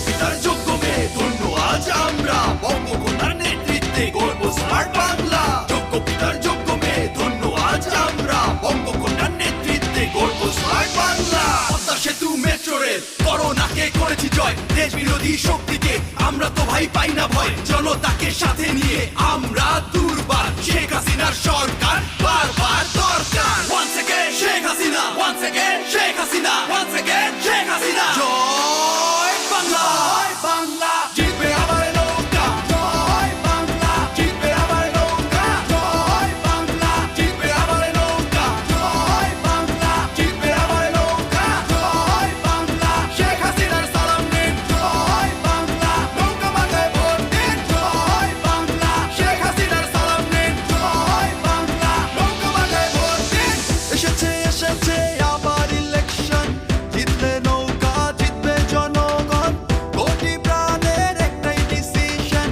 পিতার যোগ্য মেয়ে ধন্য আজ আমরা, বঙ্গকন্যার নেতৃত্বে গর্ব স্মার্ট বাংলা। যোগ্য পিতার যোগ্য মেয়ে ধন্য আজ আমরা, বঙ্গকন্যার নেতৃত্বে গর্ব স্মার্ট বাংলা। পদ্মা সেতু মেট্রো রেল করোনাকে করেছি জয়, দেশ বিরোধী শক্তিকে আমরা তো ভাই পাই না ভয়। জনতাকে সাথে নিয়ে আমরা দুর্বার, শেখ হাসিনার সরকার বারবার দরকার। Once again Sheikh Hasina, once again Sheikh Hasina, once again Sheikh Hasina. জয় বাংলা, জয় বাংলা, জিতবে আবার নৌকা। জয় বাংলা, জিতবে আবার নৌকা। জয় বাংলা, জিতবে আবার নৌকা। জয় বাংলা, জিতবে আবার নৌকা। জয় বাংলা, শেখ হাসিনার সালাম নিন। জয় বাংলা, নৌকা মাথায় ভোট দিন। জয় বাংলা, শেখ হাসিনার সালাম নিন। জয় বাংলা, নৌকা মাথায় ভোট দিন। এসেছে এসেছে আবার ইলেকশন, জিতলে নৌকা জিতবে জনগণ। কোটি প্রাণের একটাই ডিসিশন,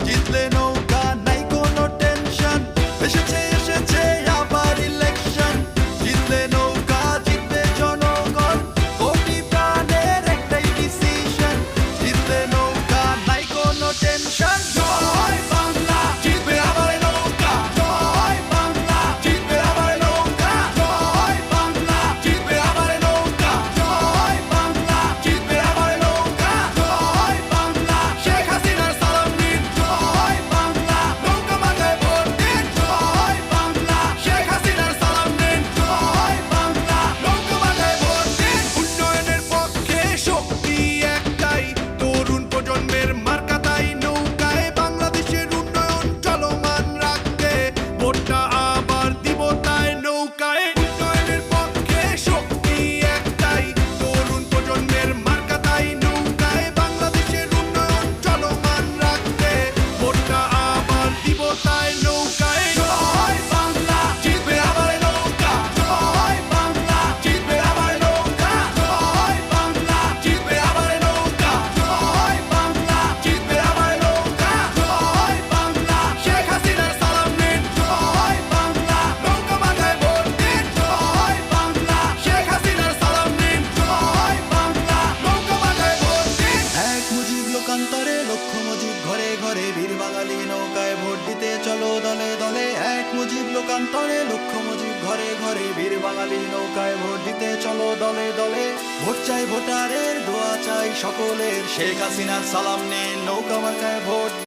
জিতলে নৌকা নাই কোনো টেনশন। এসেছে এসেছে আবার ইলেকশন, জিতলে নৌকা জিতবে জনগণ। কোটি প্রাণের একটাই ডিসিশন, জিতলে নৌকা নাই কোনো টেনশন। জয় বাংলা, জিতবে আবার নৌকা। জয় বাংলা, জিতবে আবার নৌকা। জয় বাংলা, জিতবে আবার নৌকা। জয় বাংলা, জিতবে আবার নৌকা। জয় বাংলা, শেখ হাসিনার সালাম নিন। জয় বাংলা, নৌকা মাথায় ভোট দিন। জয় বাংলা, শেখ হাসিনার সালাম নিন। জয় বাংলা, নৌকা মাথায় ভোট দিন। উন্নয়নের পক্ষে শক্তি একটাই, তরুণ প্রজন্মের মার্কা তাই নৌকায়। বাংলাদেশের উন্নয়ন চলমান রাখতে ভোটটা আবার দিব তাই নৌকায়। উন্নয়নের পক্ষে শক্তি একটাই, তরুণ প্রজন্মের মার্কা তাই নৌকায়। বাংলাদেশের উন্নয়ন চলমান রাখতে ভোটটা আবার দিব তাই নৌকায়। জয় বাংলা, জিতবে আবার নৌকা। জয় বাংলা, জিতবে আবার নৌকা। জয় বাংলা, জিতবে আবার নৌকা। জয় বাংলা, জিতবে আবার নৌকা। জয় বাংলা, শেখ হাসিনার সালাম নিন। জয় বাংলা, নৌকা মাথায় ভোট দিন। জয় বাংলা, শেখ হাসিনার সালাম নিন। জয় বাংলা, নৌকা মাথায় ভোট দিন। এক মুজিব লোকান্তরে লক্ষ মুজিব ঘরে ঘরে, বীর বাঙালি নৌকায় ভোট দিতে চলো দলে দলে। এক মুজিব লোকান্তরে লক্ষ মুজিব ঘরে ঘরে, বীর বাঙালি নৌকায় ভোট দিতে চলো দলে দলে। ভোট চাই ভোটারের, দোয়া চাই সকলের, শেখ হাসিনার সালাম নিন, নৌকা মার্কায় ভোট